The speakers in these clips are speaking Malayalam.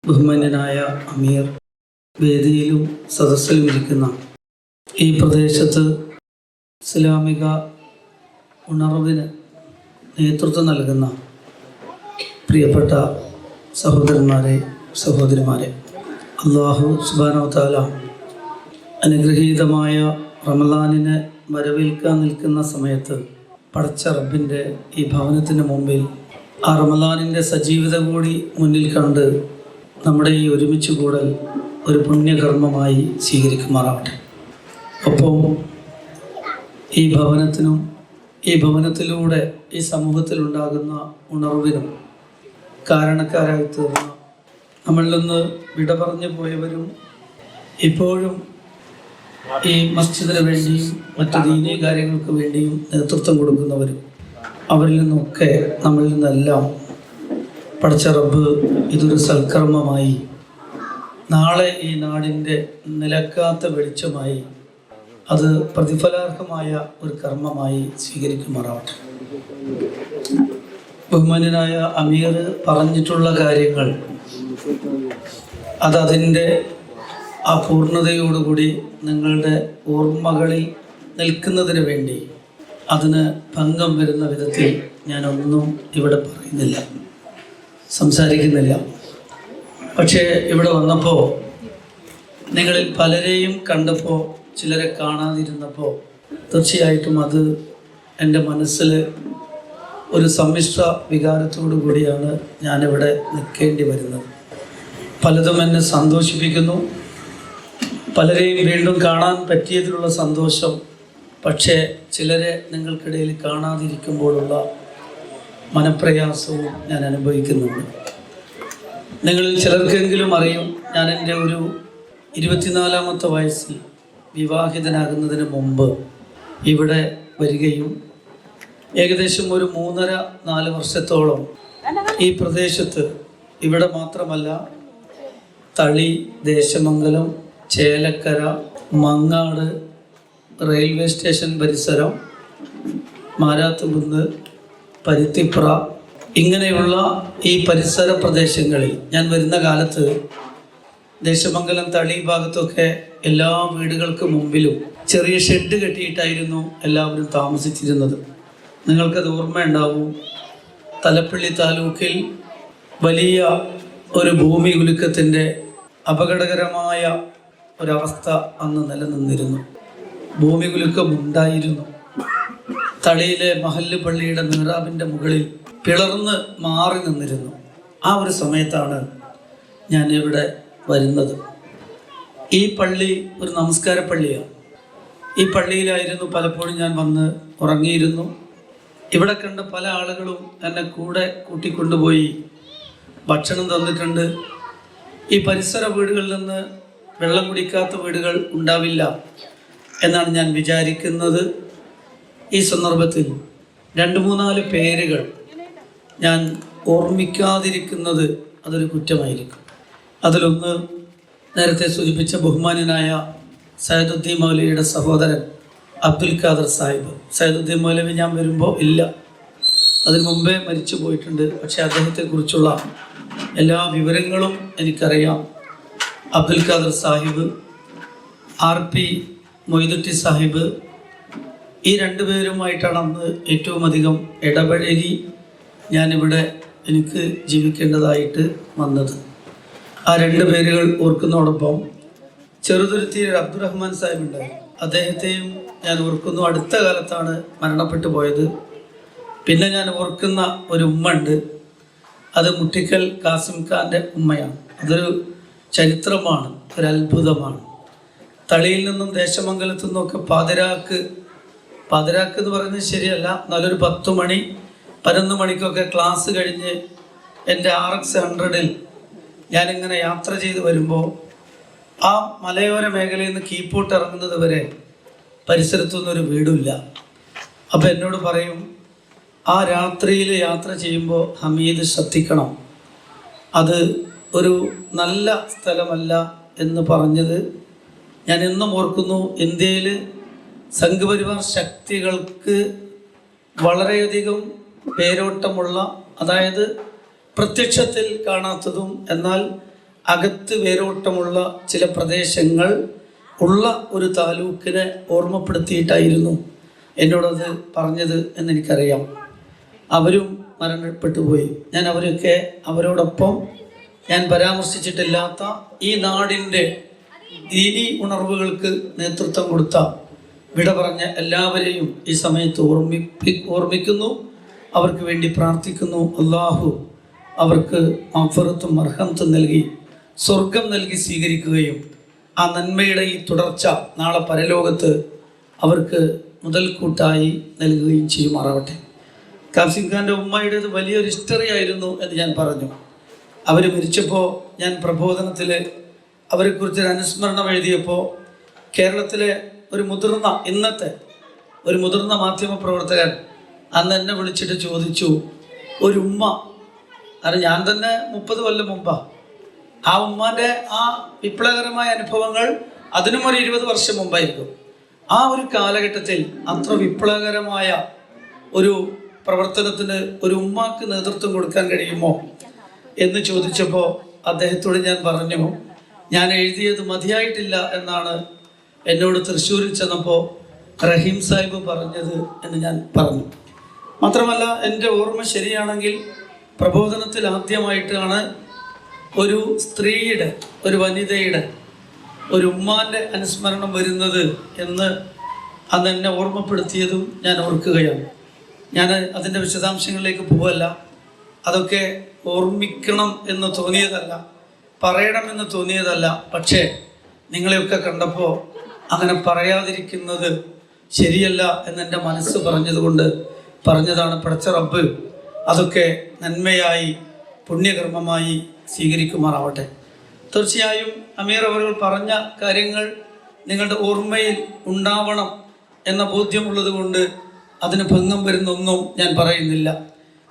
ബഹുമാന്യനായ അമീർ, വേദിയിലും സദസ്സിലും ഇരിക്കുന്ന ഈ പ്രദേശത്ത് ഇസ്ലാമിക ഉണർവിന് നേതൃത്വം നൽകുന്ന പ്രിയപ്പെട്ട സഹോദരന്മാരെ, സഹോദരിമാരെ, അല്ലാഹു സുബ്ഹാനഹു വ തആല അനുഗ്രഹീതമായ റമളാനിനെ വരവേൽക്കാൻ നിൽക്കുന്ന സമയത്ത് പടച്ച റബ്ബിൻ്റെ ഈ ഭവനത്തിന് മുമ്പിൽ ആ റമളാനിൻ്റെ സജീവത കൂടി മുന്നിൽ കണ്ട് നമ്മുടെ ഈ ഒരുമിച്ച് കൂടൽ ഒരു പുണ്യകർമ്മമായി സ്വീകരിക്കുമാറാവട്ടെ. ഒപ്പം ഈ ഭവനത്തിനും ഈ ഭവനത്തിലൂടെ ഈ സമൂഹത്തിലുണ്ടാകുന്ന ഉണർവിനും കാരണക്കാരായി തീർന്ന നമ്മളിൽ നിന്ന് വിട പറഞ്ഞു പോയവരും ഇപ്പോഴും ഈ മസ്ജിദിന് വേണ്ടിയും മറ്റു ദീനീ കാര്യങ്ങൾക്ക് വേണ്ടിയും നേതൃത്വം കൊടുക്കുന്നവരും അവരിൽ നിന്നൊക്കെ നമ്മളിൽ നിന്നെല്ലാം പടച്ച റബ്ബ് ഇതൊരു സൽക്കർമ്മമായി, നാളെ ഈ നാടിൻ്റെ നിലക്കാത്ത വെളിച്ചമായി, അത് പ്രതിഫലാർഹമായ ഒരു കർമ്മമായി സ്വീകരിക്കുമാറാവട്ടെ. ബഹുമാന്യനായ അമീർ പറഞ്ഞിട്ടുള്ള കാര്യങ്ങൾ അതതിൻ്റെ ആ പൂർണ്ണതയോടുകൂടി നിങ്ങളുടെ ഓർമ്മകളിൽ നിൽക്കുന്നതിന് വേണ്ടി അതിന് ഭംഗം വരുന്ന വിധത്തിൽ ഞാനൊന്നും ഇവിടെ പറയുന്നില്ല, സംസാരിക്കുന്നില്ല. പക്ഷേ ഇവിടെ വന്നപ്പോൾ നിങ്ങളിൽ പലരെയും കണ്ടപ്പോൾ, ചിലരെ കാണാതിരുന്നപ്പോൾ തീർച്ചയായിട്ടും അത് എൻ്റെ മനസ്സിൽ ഒരു സമ്മിശ്ര വികാരത്തോടു കൂടിയാണ് ഞാനിവിടെ നിൽക്കേണ്ടി വരുന്നത്. പലതും എന്നെ സന്തോഷിപ്പിക്കുന്നു, പലരെയും വീണ്ടും കാണാൻ പറ്റിയതിലുള്ള സന്തോഷം. പക്ഷേ ചിലരെ നിങ്ങൾക്കിടയിൽ കാണാതിരിക്കുമ്പോഴുള്ള മനപ്രയാസവും ഞാൻ അനുഭവിക്കുന്നുണ്ട്. നിങ്ങളിൽ ചിലർക്കെങ്കിലും അറിയും, ഞാൻ എൻ്റെ ഒരു 24-ാമത്തെ വയസ്സിൽ വിവാഹിതനാകുന്നതിന് മുമ്പ് ഇവിടെ വരികയും ഏകദേശം ഒരു 3.5-4 വർഷത്തോളം ഈ പ്രദേശത്ത്, ഇവിടെ മാത്രമല്ല തളി, ദേശമംഗലം, ചേലക്കര, മങ്ങാട്, റെയിൽവേ സ്റ്റേഷൻ പരിസരം, മാരാത്തുകുന്ന്, പരുത്തിപ്ര, ഇങ്ങനെയുള്ള ഈ പരിസര പ്രദേശങ്ങളിൽ ഞാൻ വരുന്ന കാലത്ത് ദേശമംഗലം, തളി ഭാഗത്തൊക്കെ എല്ലാ വീടുകൾക്ക് മുമ്പിലും ചെറിയ ഷെഡ് കെട്ടിയിട്ടായിരുന്നു എല്ലാവരും താമസിച്ചിരുന്നത്. നിങ്ങൾക്കത് ഓർമ്മയുണ്ടാവും. തലപ്പള്ളി താലൂക്കിൽ വലിയ ഒരു ഭൂമി കുലുക്കത്തിൻ്റെ അപകടകരമായ ഒരവസ്ഥ അന്ന് നിലനിന്നിരുന്നു. ഭൂമി കുലുക്കം ഉണ്ടായിരുന്നു. തളിയിലെ മഹല്ല് പള്ളിയുടെ മിഹ്റാബിൻ്റെ മുകളിൽ പിളർന്ന് മാറി നിന്നിരുന്നു. ആ ഒരു സമയത്താണ് ഞാൻ ഇവിടെ വരുന്നത്. ഈ പള്ളി ഒരു നമസ്കാര പള്ളിയാണ്. ഈ പള്ളിയിലായിരുന്നു പലപ്പോഴും ഞാൻ വന്ന് ഉറങ്ങിയിരുന്നു. ഇവിടെ കണ്ട പല ആളുകളും എന്നെ കൂടെ കൂട്ടിക്കൊണ്ടുപോയി ഭക്ഷണം തന്നിട്ടുണ്ട്. ഈ പരിസര വീടുകളിൽ നിന്ന് വെള്ളം കുടിക്കാത്ത വീടുകൾ ഉണ്ടാവില്ല എന്നാണ് ഞാൻ വിചാരിക്കുന്നത്. ഈ സന്ദർഭത്തിൽ 2-3-4 പേരുകൾ ഞാൻ ഓർമ്മിക്കാതിരിക്കുന്നത് അതൊരു കുറ്റമായിരിക്കും. അതിലൊന്ന് നേരത്തെ സൂചിപ്പിച്ച ബഹുമാന്യനായ സൈദുദ്ദീൻ മൗലവിയുടെ സഹോദരൻ അബ്ദുൽ ഖാദർ സാഹിബ്. സൈദുദ്ദീൻ മൗലവി ഞാൻ വരുമ്പോൾ ഇല്ല, അതിനു മുമ്പേ മരിച്ചു പോയിട്ടുണ്ട്. പക്ഷേ അദ്ദേഹത്തെക്കുറിച്ചുള്ള എല്ലാ വിവരങ്ങളും എനിക്കറിയാം. അബ്ദുൽ ഖാദർ സാഹിബ്, RP മൊയ്തുട്ടി സാഹിബ്, ഈ 2 പേരുമായിട്ടാണ് അന്ന് ഏറ്റവും അധികം ഇടപഴകി ഞാനിവിടെ എനിക്ക് ജീവിക്കേണ്ടതായിട്ട് വന്നത്. ആ 2 പേരുകൾ ഓർക്കുന്നതോടൊപ്പം ചെറുതുരുത്തിയിൽ അബ്ദുറഹ്മാൻ സാഹിബ് ഉണ്ടായിരുന്നു. അദ്ദേഹത്തെയും ഞാൻ ഓർക്കുന്നു. അടുത്ത കാലത്താണ് മരണപ്പെട്ടു പോയത്. പിന്നെ ഞാൻ ഓർക്കുന്ന ഒരു ഉമ്മ ഉണ്ട്, അത് മുട്ടിക്കൽ കാസിം ഖാൻ്റെ ഉമ്മയാണ്. അതൊരു ചരിത്രമാണ്, ഒരു അത്ഭുതമാണ്. തളിയിൽ നിന്നും ദേശമംഗലത്തു നിന്നൊക്കെ പാതിരാക്ക് എന്ന് പറയുന്നത് ശരിയല്ല, നല്ലൊരു 10 മണി 11 മണിക്കൊക്കെ ക്ലാസ് കഴിഞ്ഞ് എൻ്റെ RX 100-ൽ ഞാനിങ്ങനെ യാത്ര ചെയ്ത് വരുമ്പോൾ ആ മലയോര മേഖലയിൽ നിന്ന് കീപ്പോട്ട് ഇറങ്ങുന്നത് വരെ പരിസരത്തൊന്നൊരു വീടില്ല. അപ്പോൾ എന്നോട് പറയും, ആ രാത്രിയിൽ യാത്ര ചെയ്യുമ്പോൾ ഹമീദ് ശ്രദ്ധിക്കണം, അത് ഒരു നല്ല സ്ഥലമല്ല എന്ന് പറഞ്ഞത് ഞാൻ എന്നും ഓർക്കുന്നു. ഇന്ത്യയിൽ സംഘപരിവാർ ശക്തികൾക്ക് വളരെയധികം പേരോട്ടമുള്ള, അതായത് പ്രത്യക്ഷത്തിൽ കാണാത്തതും എന്നാൽ അകത്ത് വേരോട്ടമുള്ള ചില പ്രദേശങ്ങൾ ഉള്ള ഒരു താലൂക്കിനെ ഓർമ്മപ്പെടുത്തിയിട്ടായിരുന്നു എന്നോടത് പറഞ്ഞത് എന്നെനിക്കറിയാം. അവരും മരണപ്പെട്ടു പോയി. ഞാൻ അവരോടൊപ്പം ഞാൻ പരാമർശിച്ചിട്ടില്ലാത്ത ഈ നാടിൻ്റെ ദീനി ഉണർവുകൾക്ക് നേതൃത്വം കൊടുത്ത വിട പറഞ്ഞ എല്ലാവരെയും ഈ സമയത്ത് ഓർമ്മിക്കുന്നു. അവർക്ക് വേണ്ടി പ്രാർത്ഥിക്കുന്നു. അള്ളാഹു അവർക്ക് മഗ്ഫിറത്തും മർഹമത്തും നൽകി സ്വർഗം നൽകി സ്വീകരിക്കുകയും ആ നന്മയുടെ ഈ തുടർച്ച നാളെ പരലോകത്ത് അവർക്ക് മുതൽക്കൂട്ടായി നൽകുകയും ചെയ്യുമാറാവട്ടെ. കാസിം ഖാൻ്റെ ഉമ്മയുടേത് വലിയൊരു ഹിസ്റ്ററി ആയിരുന്നു എന്ന് ഞാൻ പറഞ്ഞു. അവർ മരിച്ചപ്പോൾ ഞാൻ പ്രബോധനത്തിൽ അവരെക്കുറിച്ചൊരു അനുസ്മരണം എഴുതിയപ്പോൾ കേരളത്തിലെ ഇന്നത്തെ ഒരു മുതിർന്ന മാധ്യമ പ്രവർത്തകൻ അന്ന് എന്നെ വിളിച്ചിട്ട് ചോദിച്ചു, ഒരു ഉമ്മ, അത് ഞാൻ തന്നെ 30 കൊല്ലം മുമ്പാണ്, ആ ഉമ്മാൻ്റെ ആ വിപ്ലവകരമായ അനുഭവങ്ങൾ അതിനും ഒരു 20 വർഷം മുമ്പായിരിക്കും. ആ ഒരു കാലഘട്ടത്തിൽ അത്ര വിപ്ലവകരമായ ഒരു പ്രവർത്തനത്തിന് ഒരു ഉമ്മാക്ക് നേതൃത്വം കൊടുക്കാൻ കഴിയുമോ എന്ന് ചോദിച്ചപ്പോൾ അദ്ദേഹത്തോട് ഞാൻ പറഞ്ഞു, ഞാൻ എഴുതിയത് മതിയായിട്ടില്ല എന്നാണ് എന്നോട് തൃശ്ശൂരിൽ ചെന്നപ്പോൾ റഹീം സാഹിബ് പറഞ്ഞത് എന്ന് ഞാൻ പറഞ്ഞു. മാത്രമല്ല, എൻ്റെ ഓർമ്മ ശരിയാണെങ്കിൽ പ്രബോധനത്തിൽ ആദ്യമായിട്ടാണ് ഒരു സ്ത്രീയുടെ, ഒരു വനിതയുടെ, ഒരു ഉമ്മാൻ്റെ അനുസ്മരണം വരുന്നത് എന്ന് അന്ന് എന്നെ ഓർമ്മപ്പെടുത്തിയതും ഞാൻ ഓർക്കുകയാണ്. ഞാൻ അതിൻ്റെ വിശദാംശങ്ങളിലേക്ക് പോവല്ല. അതൊക്കെ ഓർമ്മിക്കണം എന്ന് തോന്നിയതല്ല, പറയണമെന്ന് തോന്നിയതല്ല. പക്ഷേ നിങ്ങളെയൊക്കെ കണ്ടപ്പോൾ അങ്ങനെ പറയാതിരിക്കുന്നത് ശരിയല്ല എന്നെൻ്റെ മനസ്സ് പറഞ്ഞതുകൊണ്ട് പറഞ്ഞതാണ്. പടച്ച റബ്ബ് അതൊക്കെ നന്മയായി പുണ്യകർമ്മമായി സ്വീകരിക്കുമാറാവട്ടെ. തീർച്ചയായും അമീർ അവർ പറഞ്ഞ കാര്യങ്ങൾ നിങ്ങളുടെ ഓർമ്മയിൽ ഉണ്ടാവണം എന്ന ബോധ്യമുള്ളത് കൊണ്ട് അതിന് ഭംഗം വരുന്നൊന്നും ഞാൻ പറയുന്നില്ല.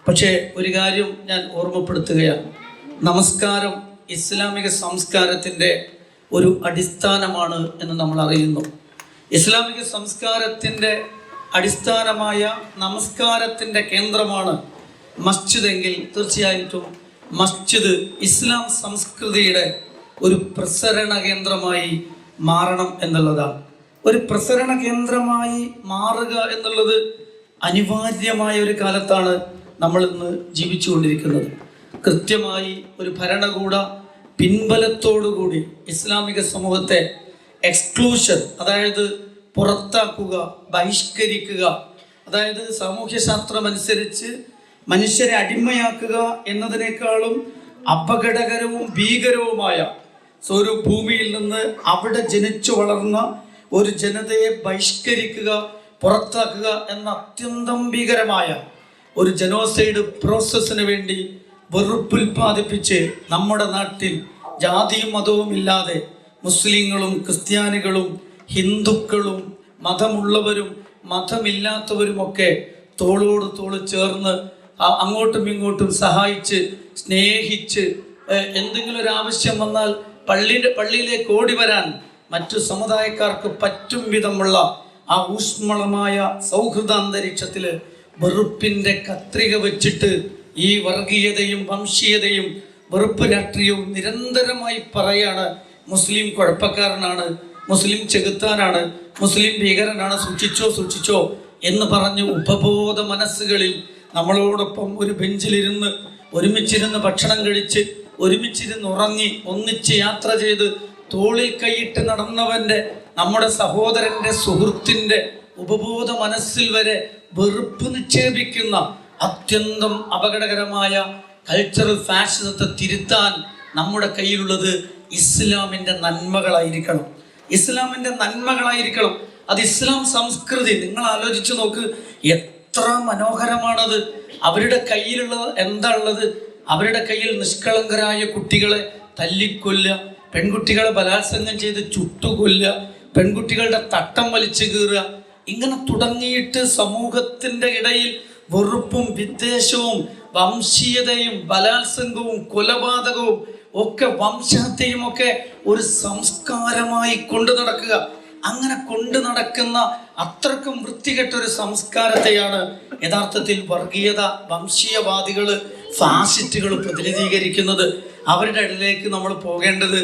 പക്ഷേ ഒരു കാര്യം ഞാൻ ഓർമ്മപ്പെടുത്തുകയാണ്. നമസ്കാരം ഇസ്ലാമിക സംസ്കാരത്തിൻ്റെ ഒരു അടിസ്ഥാനമാണ് എന്ന് നമ്മൾ അറിയുന്നു. ഇസ്ലാമിക സംസ്കാരത്തിൻ്റെ അടിസ്ഥാനമായ നമസ്കാരത്തിൻ്റെ കേന്ദ്രമാണ് മസ്ജിദ് എങ്കിൽ തീർച്ചയായിട്ടും മസ്ജിദ് ഇസ്ലാം സംസ്കൃതിയുടെ ഒരു പ്രസരണ കേന്ദ്രമായി മാറണം എന്നുള്ളതാണ്. ഒരു പ്രസരണ കേന്ദ്രമായി മാറുക എന്നുള്ളത് അനിവാര്യമായ ഒരു കാലത്താണ് നമ്മൾ ഇന്ന് ജീവിച്ചുകൊണ്ടിരിക്കുന്നത്. കൃത്യമായി ഒരു ഭരണകൂട പിൻബലത്തോടുകൂടി ഇസ്ലാമിക സമൂഹത്തെ എക്സ്ക്ലൂഷൻ, അതായത് പുറത്താക്കുക, ബഹിഷ്കരിക്കുക, അതായത് സാമൂഹ്യശാസ്ത്രം അനുസരിച്ച് മനുഷ്യരെ അടിമയാക്കുക എന്നതിനേക്കാളും അപകടകരവും ഭീകരവുമായ ഒരു ഭൂമിയിൽ നിന്ന് അവിടെ ജനിച്ചു വളർന്ന ഒരു ജനതയെ ബഹിഷ്കരിക്കുക, പുറത്താക്കുക എന്ന അത്യന്തം ഭീകരമായ ഒരു ജനോസൈഡ് പ്രോസസ്സിന് വേണ്ടി വെറുപ്പുൽപാദിപ്പിച്ച് നമ്മുടെ നാട്ടിൽ ജാതിയും മതവും ഇല്ലാതെ മുസ്ലിങ്ങളും ക്രിസ്ത്യാനികളും ഹിന്ദുക്കളും മതമുള്ളവരും മതമില്ലാത്തവരുമൊക്കെ തോളോട് തോൾ ചേർന്ന് അങ്ങോട്ടും ഇങ്ങോട്ടും സഹായിച്ച് സ്നേഹിച്ച് എന്തെങ്കിലും ഒരു ആവശ്യം വന്നാൽ പള്ളിയിലേക്ക് ഓടി വരാൻ മറ്റു സമുദായക്കാർക്ക് പറ്റും വിധമുള്ള ആ ഊഷ്മളമായ സൗഹൃദാന്തരീക്ഷത്തിൽ വെറുപ്പിൻ്റെ കത്രിക വെച്ചിട്ട് ഈ വർഗീയതയും വംശീയതയും വെറുപ്പ് രാഷ്ട്രീയവും നിരന്തരമായി പറയാണ്. മുസ്ലിം കുഴപ്പക്കാരനാണ്, മുസ്ലിം ചെകുത്താനാണ്, മുസ്ലിം ഭീകരനാണ്, സൂക്ഷിച്ചോ എന്ന് പറഞ്ഞ് ഉപബോധ മനസ്സുകളിൽ നമ്മളോടൊപ്പം ഒരു ബെഞ്ചിലിരുന്ന് ഒരുമിച്ചിരുന്ന് ഭക്ഷണം കഴിച്ച് ഒരുമിച്ചിരുന്ന് ഉറങ്ങി ഒന്നിച്ച് യാത്ര ചെയ്ത് തോളിൽ കൈയിട്ട് നടന്നവൻ്റെ, നമ്മുടെ സഹോദരൻ്റെ, സുഹൃത്തിൻ്റെ ഉപബോധ മനസ്സിൽ വരെ വെറുപ്പ് നിക്ഷേപിക്കുന്ന അത്യന്തം അപകടകരമായ കൾച്ചറൽ ഫാഷിസത്തെ തിരുത്താൻ നമ്മുടെ കയ്യിലുള്ളത് ഇസ്ലാമിൻ്റെ നന്മകളായിരിക്കണം. ഇസ്ലാമിൻ്റെ നന്മകളായിരിക്കണം. അത് ഇസ്ലാം സംസ്കൃതി. നിങ്ങൾ ആലോചിച്ച് നോക്ക്, എത്ര മനോഹരമാണത്. അവരുടെ കയ്യിലുള്ളത് എന്താ ഉള്ളത്? അവരുടെ കയ്യിൽ നിഷ്കളങ്കരായ കുട്ടികളെ തല്ലിക്കൊല്ലുക, പെൺകുട്ടികളെ ബലാത്സംഗം ചെയ്ത് ചുട്ടുകൊല്ലുക, പെൺകുട്ടികളുടെ തട്ടം വലിച്ചു കീറുക, ഇങ്ങനെ തുടങ്ങിയിട്ട് സമൂഹത്തിൻ്റെ ഇടയിൽ വെറുപ്പും വിദ്വേഷവും വംശീയതയും ബലാത്സംഗവും കൊലപാതകവും ഒക്കെ വംശഹത്യയും ഒക്കെ ഒരു സംസ്കാരമായി കൊണ്ടു നടക്കുക. അങ്ങനെ കൊണ്ടു നടക്കുന്ന അത്രക്കും വൃത്തികെട്ട ഒരു സംസ്കാരത്തെയാണ് യഥാർത്ഥത്തിൽ വർഗീയത, വംശീയവാദികൾ, ഫാസിസ്റ്റുകൾ പ്രതിനിധീകരിക്കുന്നത്. അവരുടെ ഇടയിലേക്ക് നമ്മൾ പോകേണ്ടത്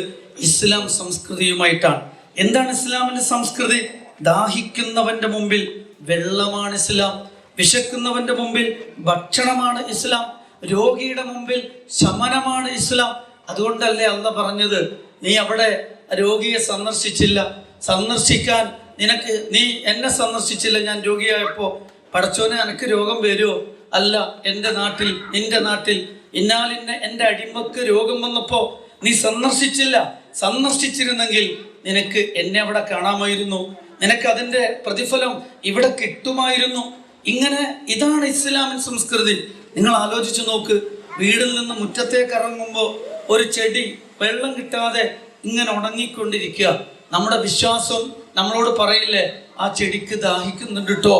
ഇസ്ലാം സംസ്കൃതിയുമായിട്ടാണ്. എന്താണ് ഇസ്ലാമിന്റെ സംസ്കൃതി? ദാഹിക്കുന്നവന്റെ മുമ്പിൽ വെള്ളമാണ് ഇസ്ലാം, വിശക്കുന്നവന്റെ മുമ്പിൽ ഭക്ഷണമാണ് ഇസ്ലാം, രോഗിയുടെ മുമ്പിൽ ശമനമാണ് ഇസ്ലാം. അതുകൊണ്ടല്ലേ അള്ളാഹ് പറഞ്ഞത്, നീ അവിടെ രോഗിയെ സന്ദർശിച്ചില്ല, സന്ദർശിക്കാൻ നീ എന്നെ സന്ദർശിച്ചില്ല ഞാൻ രോഗിയായപ്പോ, പടച്ചോനെ എനിക്ക് രോഗം വരുമോ? അല്ല, എൻ്റെ നാട്ടിൽ, നിന്റെ നാട്ടിൽ ഇന്നാലിന്ന എൻ്റെ അടിമക്ക് രോഗം വന്നപ്പോ നീ സന്ദർശിച്ചില്ല. സന്ദർശിച്ചിരുന്നെങ്കിൽ നിനക്ക് എന്നെ അവിടെ കാണാമായിരുന്നു, നിനക്ക് അതിൻ്റെ പ്രതിഫലം ഇവിടെ കിട്ടുമായിരുന്നു. ഇങ്ങനെ ഇതാണ് ഇസ്ലാമിൻ സംസ്കൃതി. നിങ്ങൾ ആലോചിച്ചു നോക്ക്, വീടിൽ നിന്ന് മുറ്റത്തേക്ക് ഇറങ്ങുമ്പോൾ ഒരു ചെടി വെള്ളം കിട്ടാതെ ഇങ്ങനെ ഉണങ്ങിക്കൊണ്ടിരിക്കുക. നമ്മുടെ വിശ്വാസം നമ്മളോട് പറയില്ലേ, ആ ചെടിക്ക് ദാഹിക്കുന്നുണ്ട് കേട്ടോ,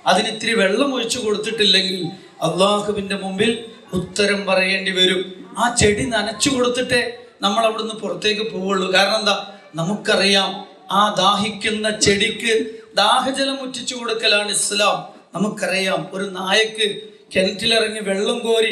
അതിനിത്തിരി വെള്ളം ഒഴിച്ചു കൊടുത്തിട്ടില്ലെങ്കിൽ അള്ളാഹുവിൻ്റെ മുമ്പിൽ ഉത്തരം പറയേണ്ടി വരും. ആ ചെടി നനച്ചു കൊടുത്തിട്ടേ നമ്മൾ അവിടുന്ന് പുറത്തേക്ക് പോവുള്ളൂ. കാരണം എന്താ? നമുക്കറിയാം ആ ദാഹിക്കുന്ന ചെടിക്ക് ദാഹജലം ഉറ്റിച്ചു കൊടുക്കലാണ് ഇസ്ലാം. നമുക്കറിയാം ഒരു നായക്ക് കിണറ്റിലിറങ്ങി വെള്ളം കോരി